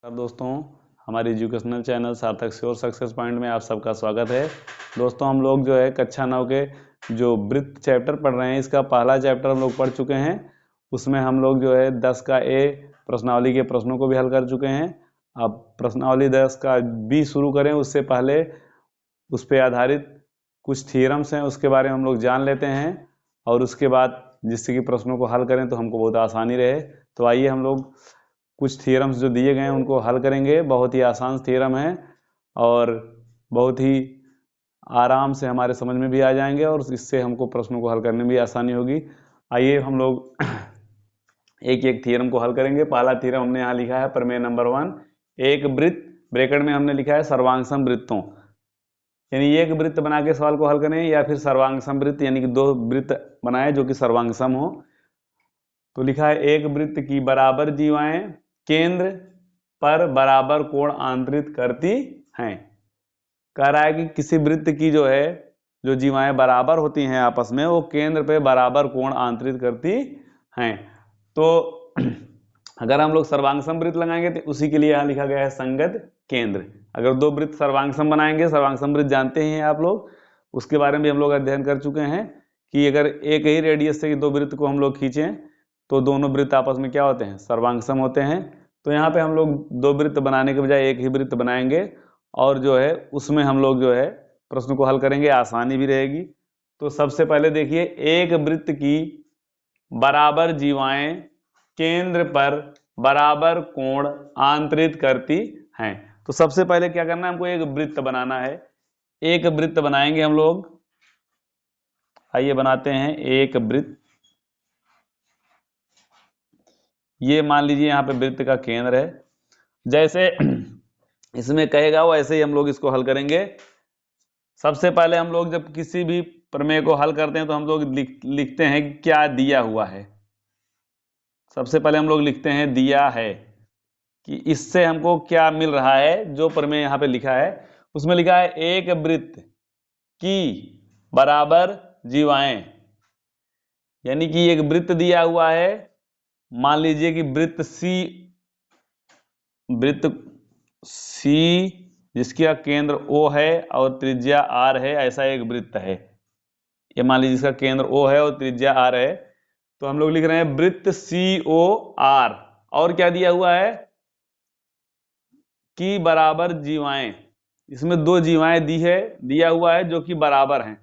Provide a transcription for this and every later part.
दोस्तों, हमारे educational channel सार्थक श्योर सक्सेस पॉइंट में आप सबका स्वागत है। दोस्तों, हम लोग जो है कक्षा 9 के जो वृत्त चैप्टर पढ़ रहे हैं, इसका पहला चैप्टर हम लोग पढ़ चुके हैं। उसमें हम लोग जो है 10 का ए प्रश्नावली के प्रश्नों को भी हल कर चुके हैं। अब प्रश्नावली 10 का बी शुरू करें उससे पहले उस पर आधारित कुछ थियरम्स हैं, उसके बारे में हम लोग जान लेते हैं और उसके बाद जिससे कि प्रश्नों को हल करें तो हमको बहुत आसानी रहे। तो आइए हम लोग कुछ थियरम्स जो दिए गए हैं उनको हल करेंगे। बहुत ही आसान थियरम है और बहुत ही आराम से हमारे समझ में भी आ जाएंगे और इससे हमको प्रश्नों को हल करने में भी आसानी होगी। आइए हम लोग एक एक थियरम को हल करेंगे। पहला थियरम हमने यहाँ लिखा है प्रमेय नंबर 1, एक वृत्त ब्रैकेट में हमने लिखा है सर्वांग वृत्तों, यानी एक वृत्त बना के सवाल को हल करें या फिर सर्वांग वृत्त यानी कि दो वृत्त बनाए जो कि सर्वांग हो। तो लिखा है एक वृत्त की बराबर जीवाएं केंद्र पर बराबर कोण आंतरित करती हैं। कह रहा है कि किसी वृत्त की जो है जो जीवाएं बराबर होती हैं आपस में, वो केंद्र पे बराबर कोण आंतरित करती हैं। तो अगर हम लोग सर्वांग वृत्त लगाएंगे तो उसी के लिए यहाँ लिखा गया है संगत केंद्र। अगर दो वृत्त सर्वांग बनाएंगे, सर्वांग वृत्त जानते हैं आप लोग, उसके बारे में भी हम लोग अध्ययन कर चुके हैं कि अगर एक ही रेडियस से दो वृत्त को हम लोग खींचें तो दोनों वृत्त आपस में क्या होते हैं, सर्वांग होते हैं। तो यहाँ पे हम लोग दो वृत्त बनाने के बजाय एक ही वृत्त बनाएंगे और जो है उसमें हम लोग जो है प्रश्न को हल करेंगे, आसानी भी रहेगी। तो सबसे पहले देखिए, एक वृत्त की बराबर जीवाएं केंद्र पर बराबर कोण आंतरित करती हैं। तो सबसे पहले क्या करना है, हमको एक वृत्त बनाना है। एक वृत्त बनाएंगे हम लोग। आइए बनाते हैं एक वृत्त। ये मान लीजिए यहाँ पे वृत्त का केंद्र है, जैसे इसमें कहेगा वैसे ही हम लोग इसको हल करेंगे। सबसे पहले हम लोग जब किसी भी प्रमेय को हल करते हैं तो हम लोग लिखते हैं कि क्या दिया हुआ है। सबसे पहले हम लोग लिखते हैं दिया है, कि इससे हमको क्या मिल रहा है। जो प्रमेय यहाँ पे लिखा है उसमें लिखा है एक वृत्त की बराबर जीवाएं, यानी कि एक वृत्त दिया हुआ है। मान लीजिए कि वृत्त सी जिसका केंद्र O है और त्रिज्या R है, ऐसा एक वृत्त है। ये मान लीजिए इसका केंद्र O है और त्रिज्या R है। तो हम लोग लिख रहे हैं वृत्त COR, और क्या दिया हुआ है कि बराबर जीवाएं। इसमें दो जीवाएं दिया हुआ है जो कि बराबर हैं।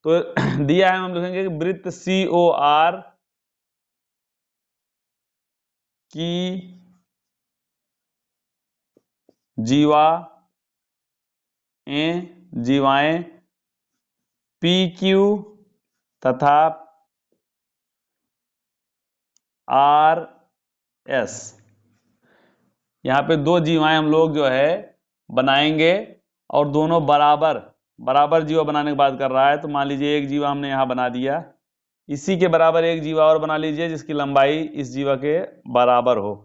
तो दिया है, हम लिखेंगे कि वृत्त COR की जीवाएं PQ तथा RS। यहाँ पे दो जीवाएं हम लोग जो है बनाएंगे और दोनों बराबर जीवा बनाने की बात कर रहा है। तो मान लीजिए एक जीवा हमने यहाँ बना दिया, इसी के बराबर एक जीवा और बना लीजिए जिसकी लंबाई इस जीवा के बराबर हो।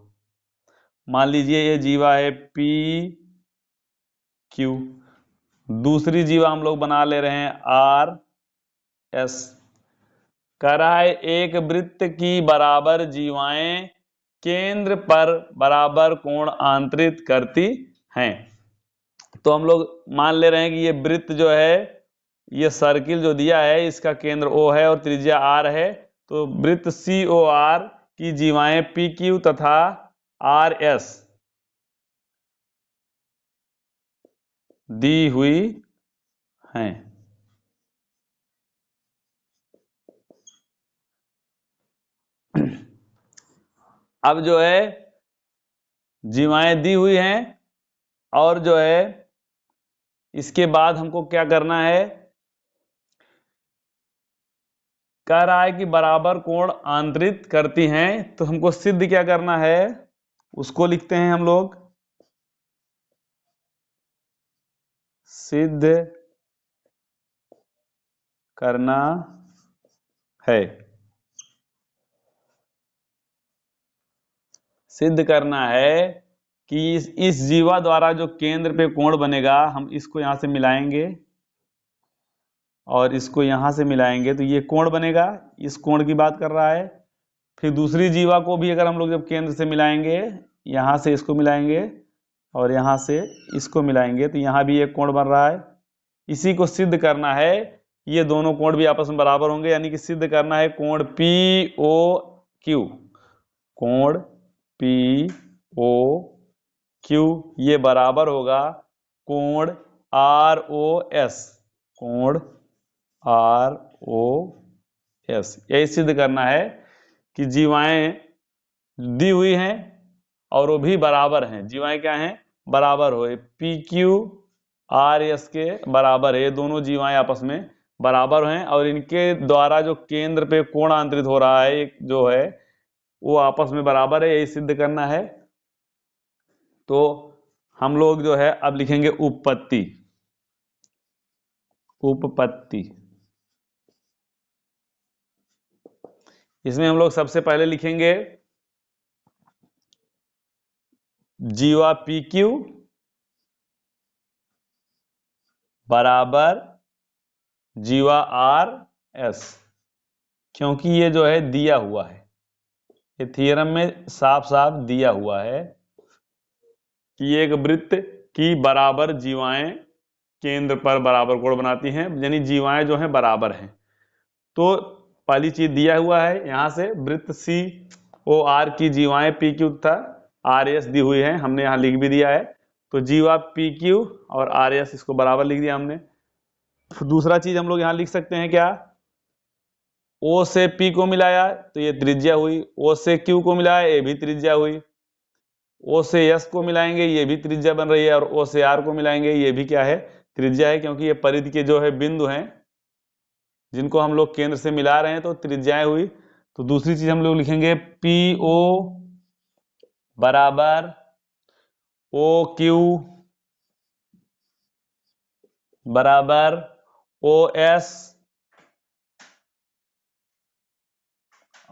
मान लीजिए ये जीवा है PQ, दूसरी जीवा हम लोग बना ले रहे हैं RS। कह रहा है एक वृत्त की बराबर जीवाएं केंद्र पर बराबर कोण आंतरित करती हैं। तो हम लोग मान ले रहे हैं कि ये वृत्त जो है, ये सर्किल जो दिया है इसका केंद्र O है और त्रिज्या R है। तो वृत्त COR की जीवाएं PQ तथा RS दी हुई हैं। अब जो है जीवाएं दी हुई हैं और जो है इसके बाद हमको क्या करना है, कह रहा है कि बराबर कोण आंतरित करती हैं। तो हमको सिद्ध क्या करना है, उसको लिखते हैं हम लोग। सिद्ध करना है, सिद्ध करना है कि इस जीवा द्वारा जो केंद्र पे कोण बनेगा, हम इसको यहां से मिलाएंगे और इसको यहां से मिलाएंगे तो ये कोण बनेगा। इस कोण की बात कर रहा है। फिर दूसरी जीवा को भी अगर हम लोग जब केंद्र से मिलाएंगे, यहां से इसको मिलाएंगे और यहाँ से इसको मिलाएंगे तो यहाँ भी एक कोण बन रहा है। इसी को सिद्ध करना है, ये दोनों कोण भी आपस में बराबर होंगे, यानी कि सिद्ध करना है कोण पी ओ क्यू, कोण पी ओ क्यू ये बराबर होगा कोण आर ओ एस, कोण आर ओ एस। यही सिद्ध करना है कि जीवाएं दी हुई हैं और वो भी बराबर हैं। जीवाएं क्या हैं? बराबर हो, पी क्यू आर एस के बराबर है, ये दोनों जीवाएं आपस में बराबर हैं और इनके द्वारा जो केंद्र पे कोण आंतरित हो रहा है जो है वो आपस में बराबर है, यही सिद्ध करना है। तो हम लोग जो है अब लिखेंगे उपपत्ति। उपपत्ति इसमें हम लोग सबसे पहले लिखेंगे जीवा पी क्यू बराबर जीवा आर एस, क्योंकि ये जो है दिया हुआ है, ये थ्योरम में साफ साफ दिया हुआ है कि एक वृत्त की बराबर जीवाएं केंद्र पर बराबर कोण बनाती हैं, यानी जीवाएं जो हैं बराबर हैं। तो पहली चीज दिया हुआ है, यहां से वृत्त सी ओ आर की जीवाएं पी क्यू तथा आर एस दी हुई है, हमने यहां लिख भी दिया है। तो जीवा पी क्यू और आर एस इसको बराबर लिख दिया हमने। दूसरा चीज हम लोग यहां लिख सकते हैं क्या, ओ से पी को मिलाया तो ये त्रिज्या हुई, ओ से क्यू को मिलाया ये भी त्रिज्या हुई, ओ से एस को मिलाएंगे ये भी त्रिज्या बन रही है, और ओ से आर को मिलाएंगे ये भी क्या है? त्रिज्या है, क्योंकि ये परिधि के जो है बिंदु हैं जिनको हम लोग केंद्र से मिला रहे हैं, तो त्रिज्याएं हुई। तो दूसरी चीज हम लोग लिखेंगे पी ओ बराबर ओ क्यू बराबर ओ एस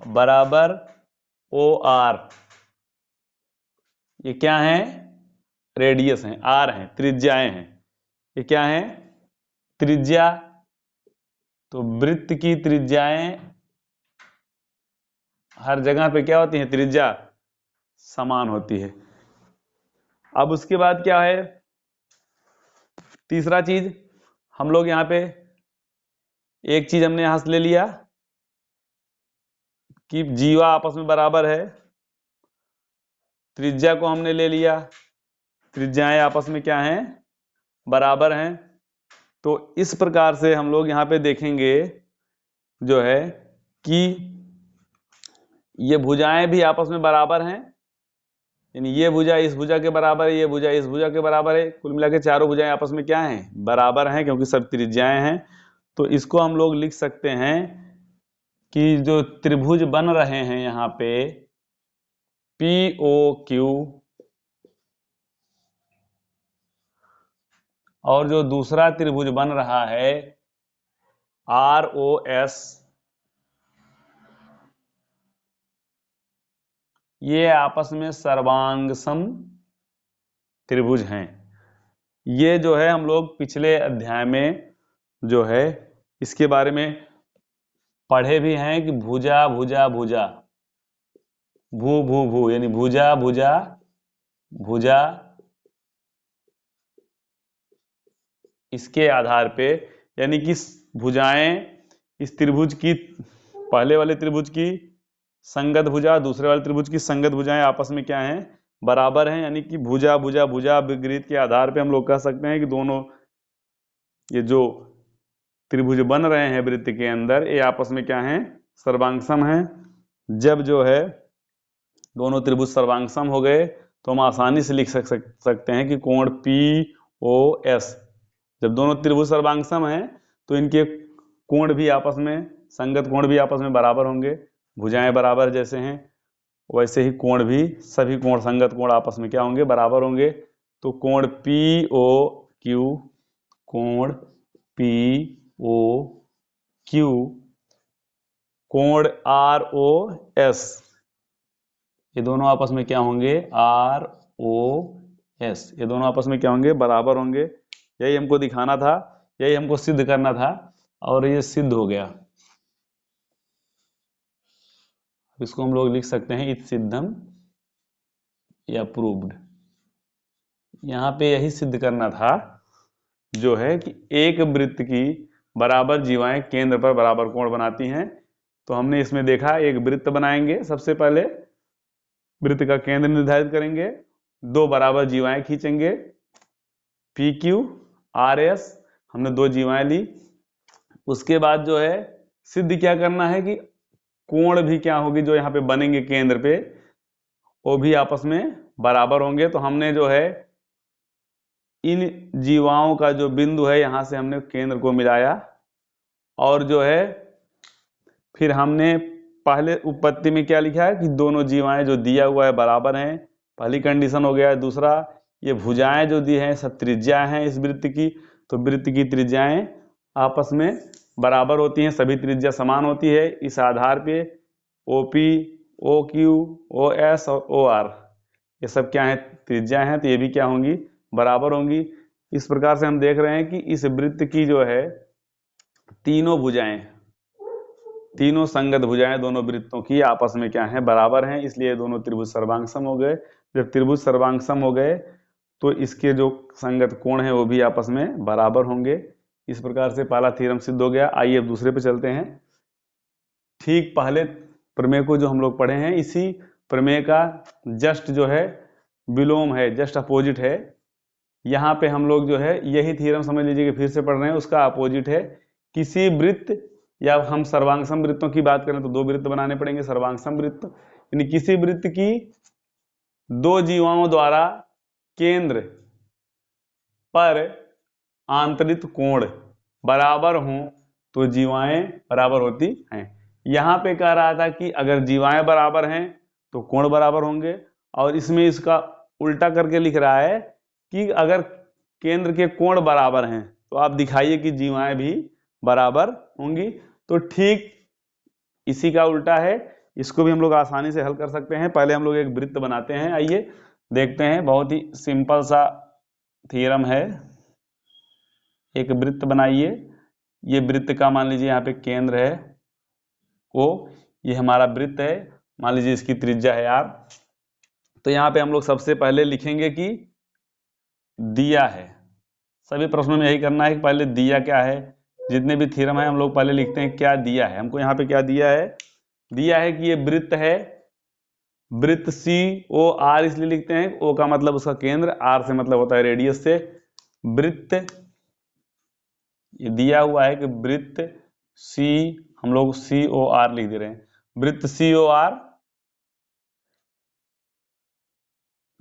बराबर ओ आर। ये क्या है? रेडियस हैं, आर हैं, त्रिज्याएं हैं। ये क्या है? त्रिज्या। तो वृत्त की त्रिज्याएं हर जगह पे क्या होती हैं? त्रिज्या समान होती है। अब उसके बाद क्या है? तीसरा चीज हम लोग यहां पे एक चीज हमने यहां से ले लिया कि जीवा आपस में बराबर है, त्रिज्या को हमने ले लिया, त्रिज्याएं आपस में क्या हैं? बराबर हैं। तो इस प्रकार से हम लोग यहां पे देखेंगे जो है कि ये भुजाएं भी आपस में बराबर हैं, यानी ये भुजा इस भुजा के बराबर है, ये भुजा इस भुजा के बराबर है, कुल मिला के चारों भुजाएं आपस में क्या हैं? बराबर हैं, क्योंकि सब त्रिज्याएं हैं। तो इसको हम लोग लिख सकते हैं कि जो त्रिभुज बन रहे हैं यहाँ पे पी ओ क्यू और जो दूसरा त्रिभुज बन रहा है आर ओ एस, ये आपस में सर्वांग सम त्रिभुज हैं। ये जो है हम लोग पिछले अध्याय में जो है इसके बारे में पढ़े भी हैं कि भुजा भुजा भुजा भू भू भू, यानी भुजा भुजा भुजा, इसके आधार पे यानी कि भुजाएं इस त्रिभुज की, पहले वाले त्रिभुज की संगत भुजा, दूसरे वाले त्रिभुज की संगत भुजाएं आपस में क्या हैं? बराबर हैं, यानी कि भुजा भुजा भुजा विपरीत के आधार पे हम लोग कह सकते हैं कि दोनों ये जो त्रिभुज बन रहे हैं वृत्त के अंदर ये आपस में क्या हैं? सर्वांगसम हैं। जब जो है दोनों त्रिभुज सर्वांगसम हो गए तो हम आसानी से लिख सकते हैं कि कोण पी ओ एस, जब दोनों त्रिभुज सर्वांगसम हैं तो इनके कोण भी आपस में, संगत कोण भी आपस में बराबर होंगे। भुजाएं बराबर जैसे हैं वैसे ही कोण भी, सभी कोण संगत कोण आपस में क्या होंगे? बराबर होंगे। तो कोण पी ओ क्यू, कोण पी ओ क्यू, कोण आर ओ एस, ये दोनों आपस में क्या होंगे? आर ओ एस, ये दोनों आपस में क्या होंगे? बराबर होंगे। यही हमको दिखाना था, यही हमको सिद्ध करना था और ये सिद्ध हो गया। इसको हम लोग लिख सकते हैं इत् सिद्धम या प्रूव्ड। यहाँ पे यही सिद्ध करना था जो है कि एक वृत्त की बराबर जीवाएं केंद्र पर बराबर कोण बनाती हैं। तो हमने इसमें देखा, एक वृत्त बनाएंगे, सबसे पहले वृत्त का केंद्र निर्धारित करेंगे, दो बराबर जीवाएं खींचेंगे, पी क्यू आर एस, हमने दो जीवाएं ली। उसके बाद जो है सिद्ध क्या करना है कि कोण भी क्या होगी जो यहाँ पे बनेंगे केंद्र पे, वो भी आपस में बराबर होंगे। तो हमने जो है इन जीवाओं का जो बिंदु है यहां से हमने केंद्र को मिलाया, और जो है फिर हमने पहले उत्पत्ति में क्या लिखा है कि दोनों जीवाएं जो दिया हुआ है बराबर हैं, पहली कंडीशन हो गया है। दूसरा, ये भुजाएं जो दी हैं सब त्रिज्या हैं इस वृत्त की, तो वृत्त की त्रिज्याएं आपस में बराबर होती हैं, सभी त्रिज्या समान होती है। इस आधार पे OP, O Q, O S और ओ आर ये सब क्या है, त्रिज्या हैं, तो ये भी क्या होंगी, बराबर होंगी। इस प्रकार से हम देख रहे हैं कि इस वृत्त की जो है तीनों भुजाएं, तीनों संगत भुजाएं दोनों वृत्तों की आपस में क्या है, बराबर हैं, इसलिए दोनों त्रिभुज सर्वांगसम हो गए। जब त्रिभुज सर्वांगसम हो गए तो इसके जो संगत कोण है वो भी आपस में बराबर होंगे। इस प्रकार से पहला थ्योरम सिद्ध हो गया। आइए अब दूसरे पे चलते हैं। ठीक पहले प्रमेय को जो हम लोग पढ़े हैं, इसी प्रमेय का जस्ट जो है विलोम है, जस्ट अपोजिट है। यहाँ पे हम लोग जो है यही थ्योरम समझ लीजिए कि फिर से पढ़ रहे हैं, उसका अपोजिट है। किसी वृत्त, या हम सर्वांगसम वृत्तों की बात करें तो दो वृत्त बनाने पड़ेंगे, सर्वांगसम वृत्त, यानी किसी वृत्त की दो जीवाओं द्वारा केंद्र पर आंतरिक कोण बराबर हों तो जीवाएं बराबर होती हैं। यहां पे कह रहा था कि अगर जीवाएं बराबर हैं तो कोण बराबर होंगे, और इसमें इसका उल्टा करके लिख रहा है कि अगर केंद्र के कोण बराबर हैं तो आप दिखाइए कि जीवाएं भी बराबर होंगी। तो ठीक इसी का उल्टा है, इसको भी हम लोग आसानी से हल कर सकते हैं। पहले हम लोग एक वृत्त बनाते हैं, आइए देखते हैं। बहुत ही सिंपल सा थ्योरम है। एक वृत्त बनाइए, ये वृत्त का मान लीजिए यहाँ पे केंद्र है ओ, ये हमारा वृत्त है, मान लीजिए इसकी त्रिज्या है आर। तो यहाँ पे हम लोग सबसे पहले लिखेंगे कि दिया है। सभी प्रश्नों में यही करना है कि पहले दिया क्या है, जितने भी थ्योरम है हम लोग पहले लिखते हैं क्या दिया है। हमको यहाँ पे क्या दिया है, दिया है कि ये वृत्त है, वृत्त सी ओ आर इसलिए लिखते हैं, ओ का मतलब उसका केंद्र, आर से मतलब होता है रेडियस से। वृत्त ये दिया हुआ है कि वृत्त सी, हम लोग सी ओ आर लिख दे रहे हैं, वृत्त सी ओ आर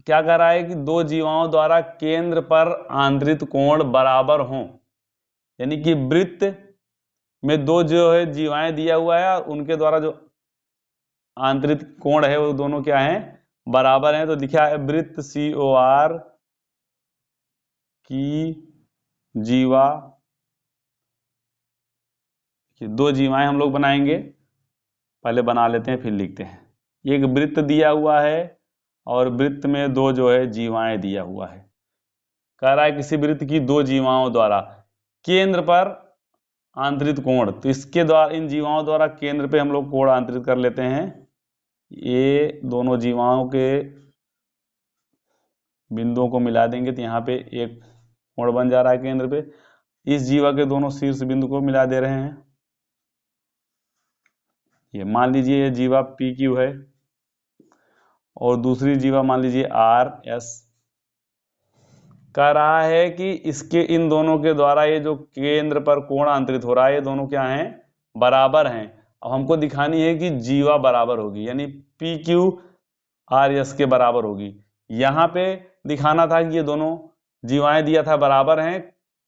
क्या कर रहा है कि दो जीवाओं द्वारा केंद्र पर आंतरिक कोण बराबर हों, यानी कि वृत्त में दो जो है जीवाएं दिया हुआ है और उनके द्वारा जो आंतरिक कोण है वो दोनों क्या है, बराबर हैं। तो लिखा है वृत्त सी ओ आर की जीवा, दो जीवाएं हम लोग बनाएंगे, पहले बना लेते हैं फिर लिखते हैं। एक वृत्त दिया हुआ है और वृत्त में दो जो है जीवाएं दिया हुआ है। कह रहा है किसी वृत्त की दो जीवाओं द्वारा केंद्र पर आंतरिक कोण, तो इसके द्वारा इन जीवाओं द्वारा केंद्र पे हम लोग कोण आंतरित कर लेते हैं। ये दोनों जीवाओं के बिंदुओं को मिला देंगे तो यहाँ पे एक कोण बन जा रहा है केंद्र पे। इस जीवा के दोनों शीर्ष बिंदु को मिला दे रहे हैं। ये मान लीजिए ये जीवा पी क्यू है और दूसरी जीवा मान लीजिए आर एस। कह रहा है कि इसके इन दोनों के द्वारा ये जो केंद्र पर कोण आंतरित हो रहा है ये दोनों क्या हैं, बराबर हैं। अब हमको दिखानी है कि जीवा बराबर होगी, यानी पी क्यू आर एस के बराबर होगी। यहाँ पे दिखाना था कि ये दोनों जीवाएं दिया था बराबर हैं,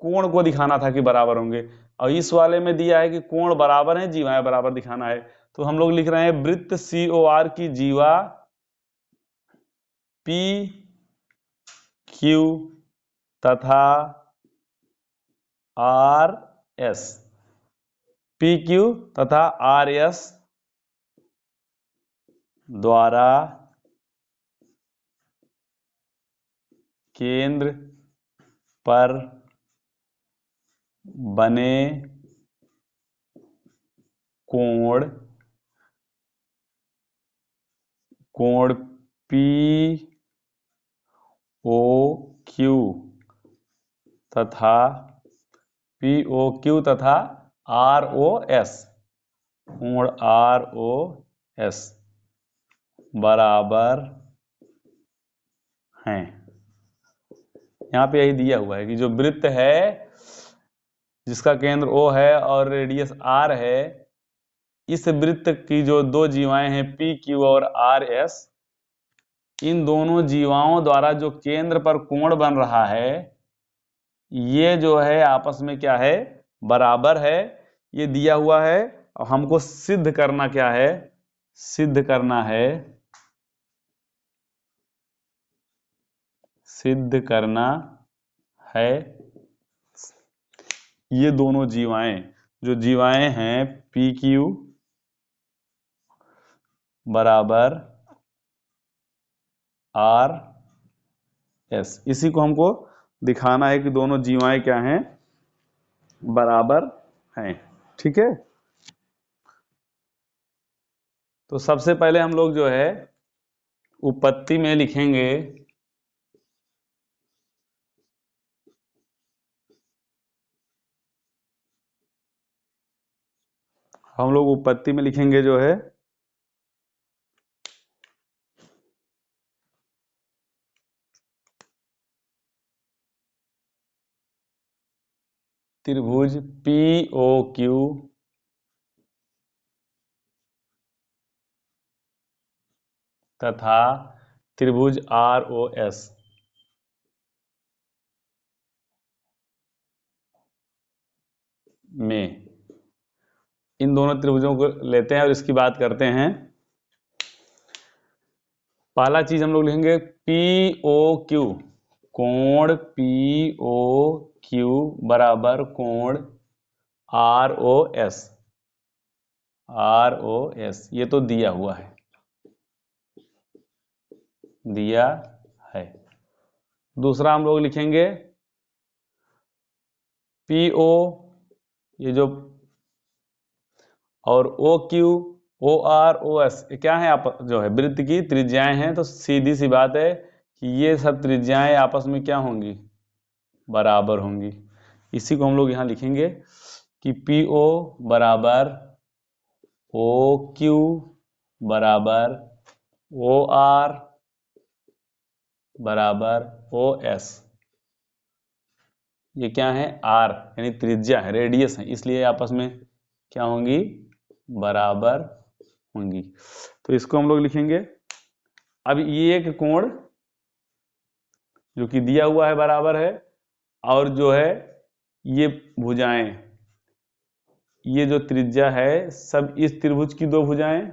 कोण को दिखाना था कि बराबर होंगे, और इस वाले में दिया है कि कोण बराबर है, जीवाएं बराबर दिखाना है। तो हम लोग लिख रहे हैं वृत्त सी ओ आर की जीवा पी क्यू तथा आर एस, पी क्यू तथा आर एस द्वारा केंद्र पर बने कोण, कोण पी ओ क्यू तथा POQ तथा ROS, कोण ROS बराबर हैं। यहाँ पे यही दिया हुआ है कि जो वृत्त है जिसका केंद्र O है और रेडियस R है, इस वृत्त की जो दो जीवाएं हैं PQ और RS, इन दोनों जीवाओं द्वारा जो केंद्र पर कोण बन रहा है, ये जो है आपस में क्या है, बराबर है। ये दिया हुआ है और हमको सिद्ध करना क्या है, सिद्ध करना है, सिद्ध करना है ये दोनों जीवाएं, जो जीवाएं हैं PQ बराबर RS, इसी को हमको दिखाना है कि दोनों जीवाएं क्या हैं, बराबर हैं। ठीक है, तो सबसे पहले हम लोग जो है उपपत्ति में लिखेंगे हम लोग उपपत्ति में लिखेंगे जो है त्रिभुज POQ तथा त्रिभुज ROS में, इन दोनों त्रिभुजों को लेते हैं और इसकी बात करते हैं। पहला चीज हम लोग लिखेंगे POQ, कोण POQ बराबर कोण ROS, ROS ये तो दिया हुआ है, दिया है। दूसरा हम लोग लिखेंगे PO, ये जो, और OQ OR OS क्या है, आप जो है वृत्त की त्रिज्याएं हैं, तो सीधी सी बात है कि ये सब त्रिज्याएं आपस में क्या होंगी, बराबर होंगी। इसी को हम लोग यहां लिखेंगे कि PO बराबर OQ बराबर OR बराबर OS। ये क्या है, R यानी त्रिज्या है, रेडियस है, इसलिए आपस में क्या होंगी, बराबर होंगी। तो इसको हम लोग लिखेंगे। अब ये एक कोण जो कि दिया हुआ है बराबर है, और जो है ये भुजाएं, ये जो त्रिज्या है सब इस त्रिभुज की दो भुजाएं,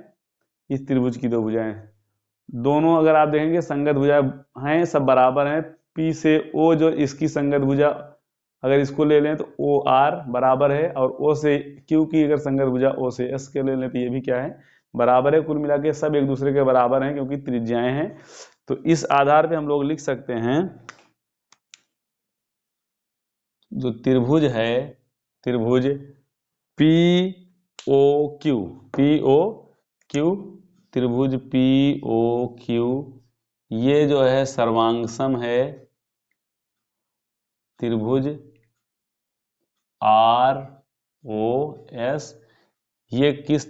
इस त्रिभुज की दो भुजाएं, दोनों अगर आप देखेंगे संगत भुजा हैं, सब बराबर हैं। P से O जो इसकी संगत भुजा, अगर इसको ले लें तो OR बराबर है, और O से Q की अगर संगत भुजा O से S के ले लें तो ये भी क्या है, बराबर है। कुल मिला के सब एक दूसरे के बराबर हैं क्योंकि त्रिज्याएं हैं। तो इस आधार पे हम लोग लिख सकते हैं जो त्रिभुज है, त्रिभुज POQ, त्रिभुज POQ ये जो है सर्वांगसम है त्रिभुज ROS। ये किस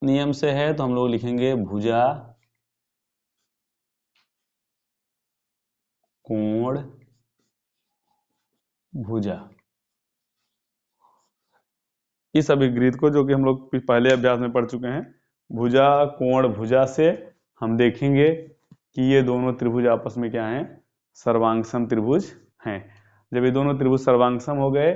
नियम से है, तो हम लोग लिखेंगे भुजा कोण भुजा, इस अभिगृहित को जो कि हम लोग पहले अभ्यास में पढ़ चुके हैं, भुजा कोण भुजा से हम देखेंगे कि ये दोनों त्रिभुज आपस में क्या हैं, सर्वांगसम त्रिभुज हैं। जब ये दोनों त्रिभुज सर्वांगसम हो गए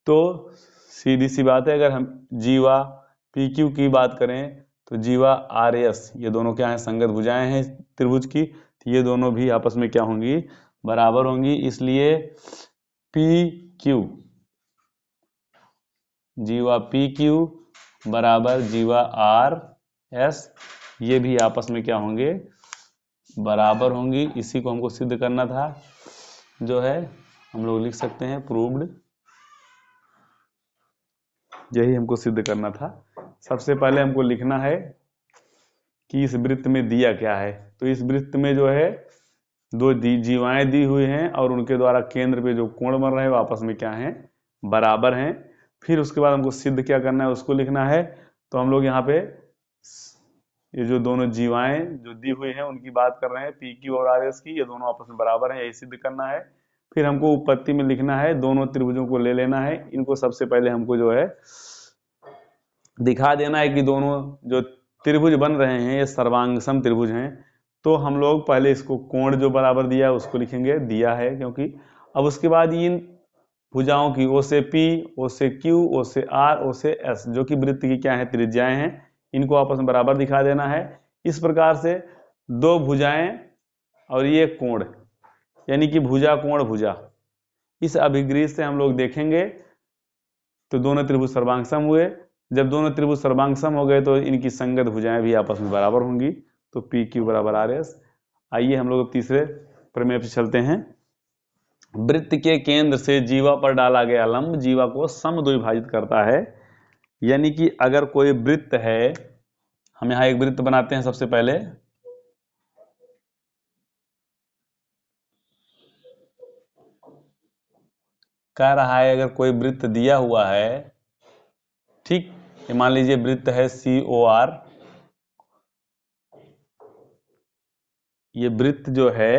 तो सीधी सी बात है, अगर हम जीवा PQ की बात करें तो जीवा RS, ये दोनों क्या हैं, संगत भुजाएं हैं त्रिभुज की, तो ये दोनों भी आपस में क्या होंगी, बराबर होंगी। इसलिए PQ, जीवा PQ बराबर जीवा RS, ये भी आपस में क्या होंगे, बराबर होंगी। इसी को हमको सिद्ध करना था, जो है हम लोग लिख सकते हैं प्रूव्ड, यही हमको सिद्ध करना था। सबसे पहले हमको लिखना है कि इस वृत्त में दिया क्या है। तो इस वृत्त में जो है दो जीवाएं दी हुई हैं और उनके द्वारा केंद्र पे जो कोण बन रहे हैं वो आपस में क्या हैं, बराबर हैं। फिर उसके बाद हमको सिद्ध क्या करना है उसको लिखना है। तो हम लोग यहाँ पे ये जो दोनों जीवाएं जो दी हुई हैं उनकी बात कर रहे हैं, पी क्यू और आर एस की, ये दोनों आपस में बराबर हैं, यही सिद्ध करना है। फिर हमको उत्पत्ति में लिखना है, दोनों त्रिभुजों को ले लेना है, इनको सबसे पहले हमको जो है दिखा देना है कि दोनों जो त्रिभुज बन रहे हैं ये सर्वांग सम त्रिभुज हैं। तो हम लोग पहले इसको कोण जो बराबर दिया है उसको लिखेंगे, दिया है क्योंकि। अब उसके बाद इन भुजाओं की ओ से पी, ओ से क्यू, ओ से आर, ओ से एस, जो कि वृत्त की क्या है, त्रिज्याएं हैं, इनको आपस में बराबर दिखा देना है। इस प्रकार से दो भुजाएं और ये कोण, यानी कि भुजा कोण भुजा, इस अभिग्रह से हम लोग देखेंगे तो दोनों त्रिभुज सर्वांग सम हुए। जब दोनों त्रिभुज सर्वांग सम हो गए तो इनकी संगत भुजाएं भी आपस में बराबर होंगी, तो पी क्यू बराबर आर एस। आइए हम लोग तीसरे प्रमेय पे चलते हैं। वृत्त के केंद्र से जीवा पर डाला गया लंब जीवा को समद्विभाजित करता है। यानी कि अगर कोई वृत्त है, हम यहां एक वृत्त बनाते हैं सबसे पहले, कह रहा है अगर कोई वृत्त दिया हुआ है, ठीक, ये मान लीजिए वृत्त है सी ओ आर, ये वृत्त जो है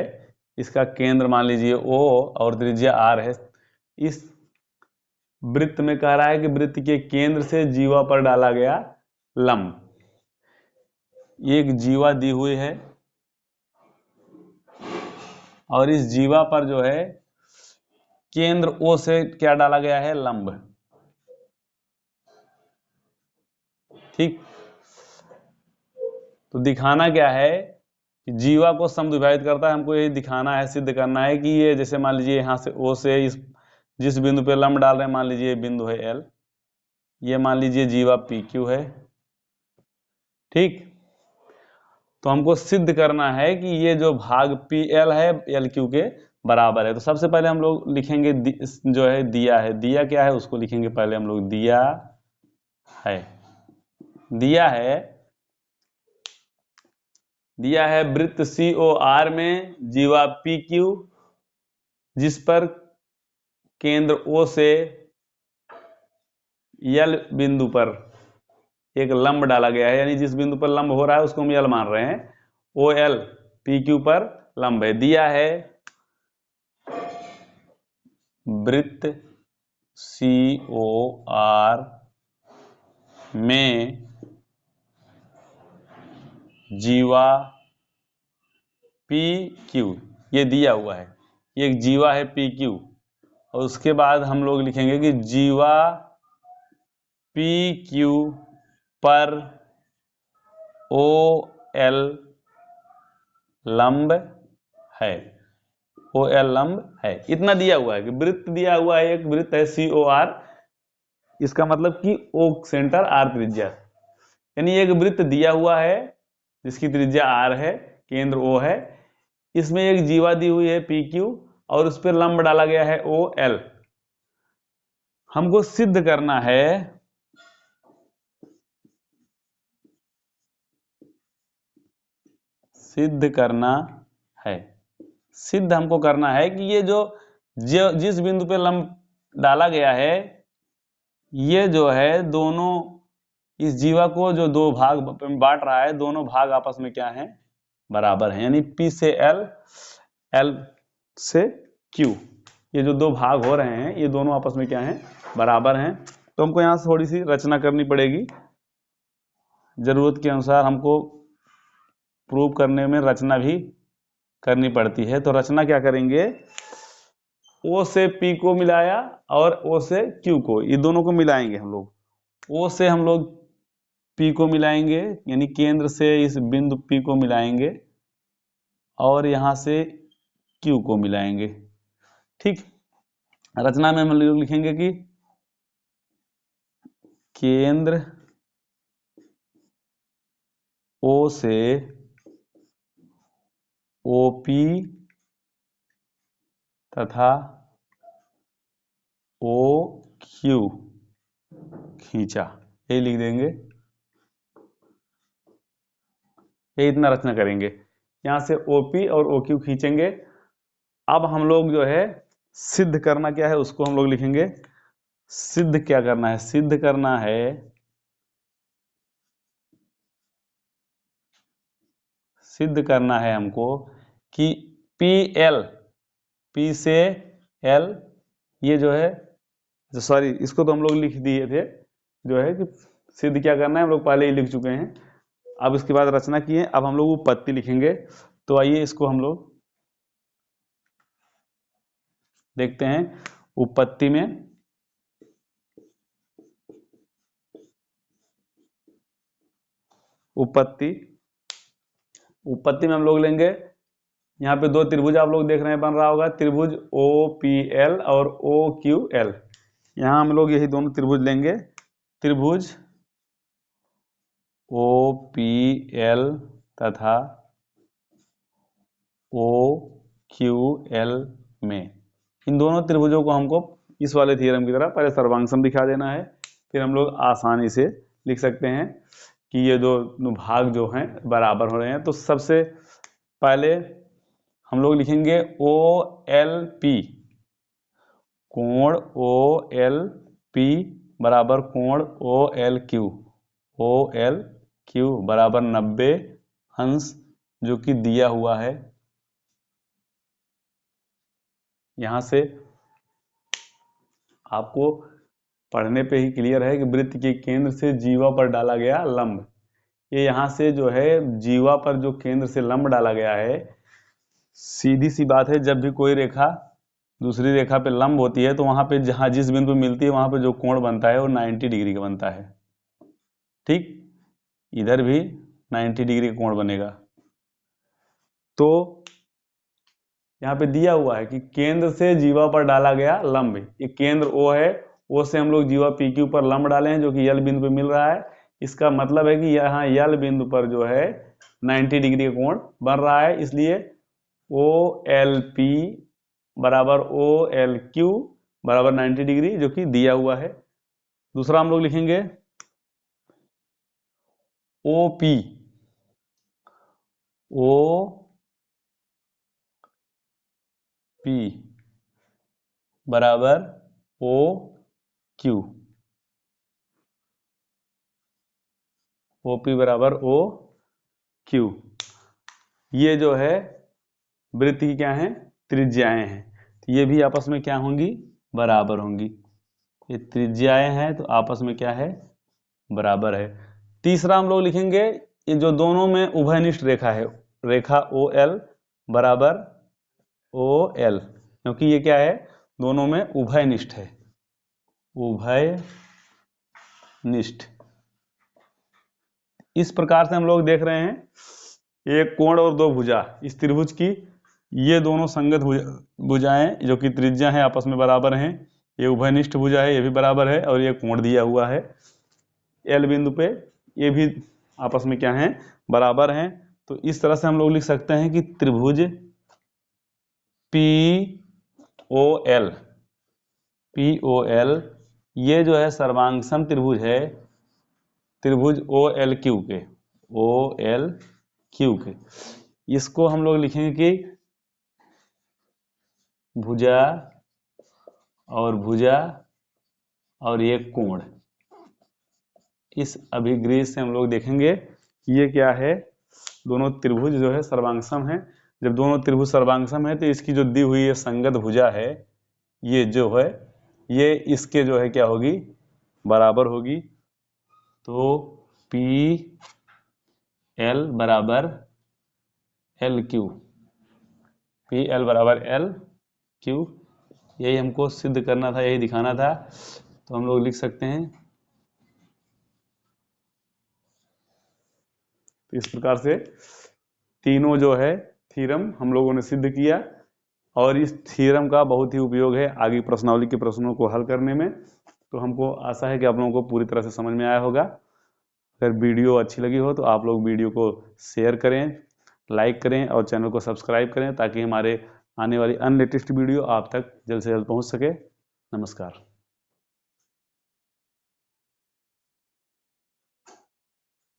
इसका केंद्र मान लीजिए O और त्रिज्या R है। इस वृत्त में कह रहा है कि वृत्त के केंद्र से जीवा पर डाला गया लंब, एक जीवा दी हुई है और इस जीवा पर जो है केंद्र O से क्या डाला गया है, लंब, ठीक। तो दिखाना क्या है कि जीवा को समद्विभाजित करता है, हमको यही दिखाना है, सिद्ध करना है कि ये जैसे मान लीजिए यहां से O से इस जिस बिंदु पे लंब डाल रहे हैं, मान लीजिए बिंदु है L, ये मान लीजिए जीवा PQ है, ठीक। तो हमको सिद्ध करना है कि ये जो भाग PL है LQ के बराबर है। तो सबसे पहले हम लोग लिखेंगे जो है दिया है, दिया क्या है उसको लिखेंगे पहले हम लोग, दिया है, दिया है, दिया है वृत्त COR में जीवा PQ जिस पर केंद्र O से L बिंदु पर एक लंब डाला गया है, यानी जिस बिंदु पर लंब हो रहा है उसको हम L मान रहे हैं, OL PQ पर लंब है। दिया है वृत्त COR में जीवा PQ, ये दिया हुआ है, ये एक जीवा है PQ, और उसके बाद हम लोग लिखेंगे कि जीवा PQ पर OL लंब है, OL लंब है। इतना दिया हुआ है कि वृत्त दिया हुआ है, एक वृत्त है COR, इसका मतलब कि O सेंटर R त्रिज्या, यानी एक वृत्त दिया हुआ है जिसकी त्रिज्या R है, केंद्र O है, इसमें एक जीवा दी हुई है PQ और उस पर लंब डाला गया है OL। हमको सिद्ध करना है सिद्ध हमको करना है कि ये जो जिस बिंदु पे लंब डाला गया है, ये जो है दोनों इस जीवा को जो दो भाग बांट रहा है, दोनों भाग आपस में क्या है, बराबर है, यानी P से L, L से Q, ये जो दो भाग हो रहे हैं ये दोनों आपस में क्या है, बराबर हैं। तो हमको यहां से थोड़ी सी रचना करनी पड़ेगी, जरूरत के अनुसार हमको प्रूव करने में रचना भी करनी पड़ती है। तो रचना क्या करेंगे, O से P को मिलाया और O से Q को, ये दोनों को मिलाएंगे हम लोग, O से हम लोग P को मिलाएंगे, यानी केंद्र से इस बिंदु P को मिलाएंगे और यहां से Q को मिलाएंगे, ठीक। रचना में हम लोग लिखेंगे कि केंद्र O से OP तथा OQ खींचा, यही लिख देंगे, ये इतना रचना करेंगे। यहाँ से OP और OQ खींचेंगे। अब हम लोग जो है सिद्ध करना क्या है उसको हम लोग लिखेंगे। सिद्ध क्या करना है, सिद्ध करना है हमको कि PL, P से L, ये जो है, सॉरी इसको तो हम लोग लिख दिए थे, जो है कि सिद्ध क्या करना है हम लोग पहले ही लिख चुके हैं। अब इसके बाद रचना किए, अब हम लोग उपपत्ति लिखेंगे। तो आइए इसको हम लोग देखते हैं। उपपत्ति में उपपत्ति में हम लोग लेंगे, यहाँ पे दो त्रिभुज आप लोग देख रहे हैं बन रहा होगा, त्रिभुज OPL और OQL। यहाँ हम लोग यही दोनों त्रिभुज लेंगे, त्रिभुज OPL तथा OQL में इन दोनों त्रिभुजों को हमको इस वाले थ्योरम की तरह पहले सर्वांगसम दिखा देना है। फिर हम लोग आसानी से लिख सकते हैं कि ये दो भाग जो हैं बराबर हो रहे हैं। तो सबसे पहले हम लोग लिखेंगे OLP, कोण OLP बराबर कोण OLQ बराबर 90 अंश, जो कि दिया हुआ है। यहां से आपको पढ़ने पे ही क्लियर है कि वृत्त के केंद्र से जीवा पर डाला गया लंब, ये यहां से जो है जीवा पर जो केंद्र से लंब डाला गया है, सीधी सी बात है, जब भी कोई रेखा दूसरी रेखा पे लंब होती है तो वहां पे जहां जिस बिंदु मिलती है वहां पे जो कोण बनता है वो 90 डिग्री का बनता है। ठीक, इधर भी 90 डिग्री का कोण बनेगा। तो यहाँ पे दिया हुआ है कि केंद्र से जीवा पर डाला गया लंब, ये केंद्र O है, O से हम लोग जीवा PQ पर लंब डाले हैं जो कि L बिंदु पे मिल रहा है। इसका मतलब है कि यहाँ L बिंदु पर जो है 90 डिग्री का कोण बन रहा है, इसलिए OLP बराबर OLQ बराबर 90 डिग्री, जो कि दिया हुआ है। दूसरा हम लोग लिखेंगे OP बराबर OQ बराबर OQ। ये जो है वृत्त की क्या है, त्रिज्याएं हैं, तो ये भी आपस में क्या होंगी, बराबर होंगी। ये त्रिज्याएं हैं तो आपस में क्या है, बराबर है। तीसरा हम लोग लिखेंगे ये जो दोनों में उभयनिष्ठ रेखा है, रेखा OL बराबर OL, क्योंकि ये क्या है, दोनों में उभयनिष्ठ है, उभयनिष्ठ। इस प्रकार से हम लोग देख रहे हैं एक कोण और दो भुजा इस त्रिभुज की, ये दोनों संगत भुजाएं जो कि त्रिज्या है आपस में बराबर हैं, ये उभयनिष्ठ भुजा है, ये भी बराबर है, और ये कोण दिया हुआ है L बिंदु पे, ये भी आपस में क्या है, बराबर हैं। तो इस तरह से हम लोग लिख सकते हैं कि त्रिभुज POL ये जो है सर्वांगसम त्रिभुज है, त्रिभुज OLQ के, इसको हम लोग लिखेंगे कि भुजा और ये कोण। इस अभिग्रह से हम लोग देखेंगे ये क्या है, दोनों त्रिभुज जो है सर्वांगसम है। जब दोनों त्रिभुज सर्वांगसम है तो इसकी जो दी हुई है संगत भुजा है, ये जो है ये इसके जो है क्या होगी, बराबर होगी। तो PL बराबर LQ, PL बराबर LQ, यही हमको सिद्ध करना था, यही दिखाना था। तो हम लोग लिख सकते हैं तो इस प्रकार से तीनों जो है थ्योरम हम लोगों ने सिद्ध किया, और इस थ्योरम का बहुत ही उपयोग है आगे प्रश्नावली के प्रश्नों को हल करने में। तो हमको आशा है कि आप लोगों को पूरी तरह से समझ में आया होगा। अगर वीडियो अच्छी लगी हो तो आप लोग वीडियो को शेयर करें, लाइक करें और चैनल को सब्सक्राइब करें, ताकि हमारे आने वाली अन्य लेटेस्ट वीडियो आप तक जल्द से जल्द पहुंच सके। नमस्कार।